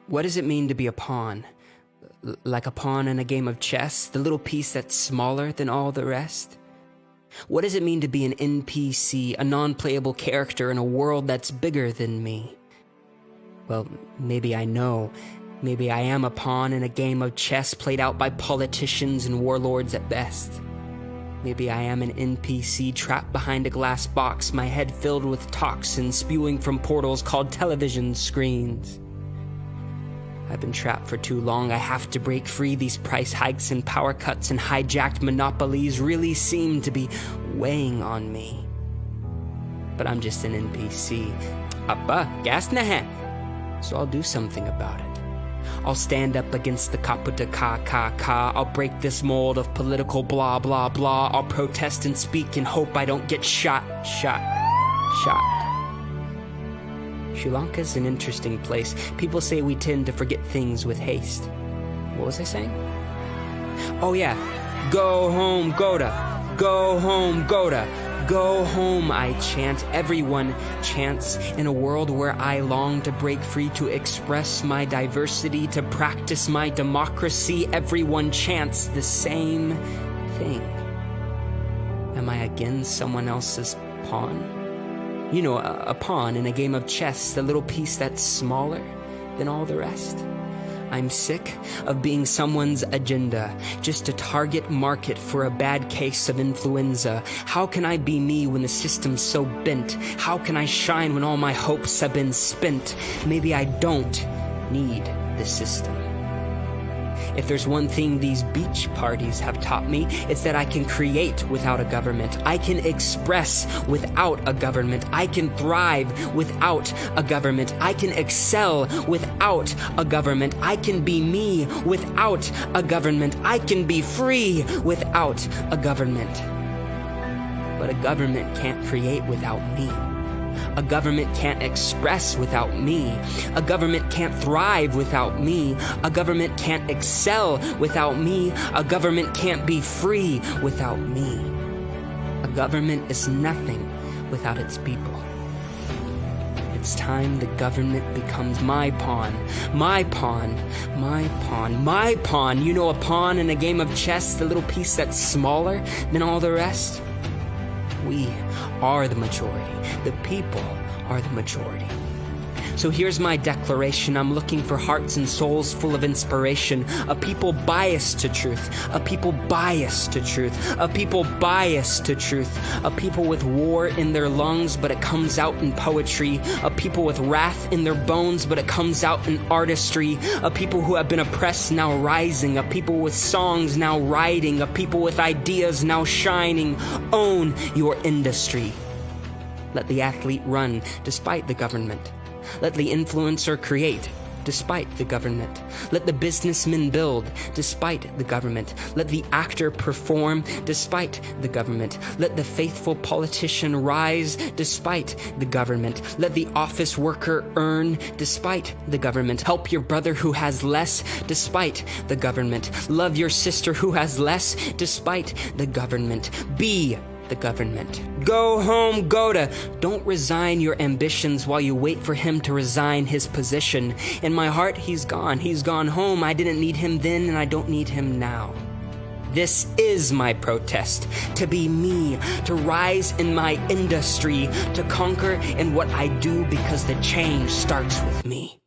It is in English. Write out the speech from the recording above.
What does it mean to be a pawn? Like a pawn in a game of chess, the little piece that's smaller than all the rest? What does it mean to be an NPC, a non-playable character in a world that's bigger than me? Well, maybe I know. Maybe I am a pawn in a game of chess played out by politicians and warlords at best. Maybe I am an NPC trapped behind a glass box, my head filled with toxins spewing from portals called television screens. I've been trapped for too long. I have to break free. These price hikes and power cuts and hijacked monopolies really seem to be weighing on me. But I'm just an NPC. Appa, gas na hai. So I'll do something about it. I'll stand up against the kaputa ka. I'll break this mold of political blah blah blah. I'll protest and speak and hope I don't get shot. Sri Lanka's an interesting place. People say we tend to forget things with haste. What was I saying? Oh yeah, go home, Goda. Go home, Goda. Go home, I chant. Everyone chants. In a world where I long to break free, to express my diversity, to practice my democracy, everyone chants the same thing. Am I again someone else's pawn? You know, a pawn in a game of chess, the little piece that's smaller than all the rest. I'm sick of being someone's agenda, just a target market for a bad case of influenza. How can I be me when the system's so bent? How can I shine when all my hopes have been spent? Maybe I don't need the system. If there's one thing these beach parties have taught me, it's that I can create without a government. I can express without a government. I can thrive without a government. I can excel without a government. I can be me without a government. I can be free without a government. But a government can't create without me. A government can't express without me. A government can't thrive without me. A government can't excel without me. A government can't be free without me. A government is nothing without its people. It's time the government becomes my pawn. My pawn. My pawn. My pawn. You know, a pawn in a game of chess, the little piece that's smaller than all the rest? We are the majority. The people are the majority. So here's my declaration. I'm looking for hearts and souls full of inspiration. A people biased to truth. A people biased to truth. A people biased to truth. A people with war in their lungs, but it comes out in poetry. A people with wrath in their bones, but it comes out in artistry. A people who have been oppressed now rising. A people with songs now writing. A people with ideas now shining. Own your industry. Let the athlete run despite the government. Let the influencer create despite the government. Let the businessman build despite the government. Let the actor perform despite the government. Let the faithful politician rise despite the government. Let the office worker earn despite the government. Help your brother who has less despite the government. Love your sister who has less despite the government. Be the government. Go home, Goda. Don't resign your ambitions while you wait for him to resign his position. In my heart, he's gone. He's gone home. I didn't need him then, and I don't need him now. This is my protest. To be me, to rise in my industry, to conquer in what I do, because the change starts with me.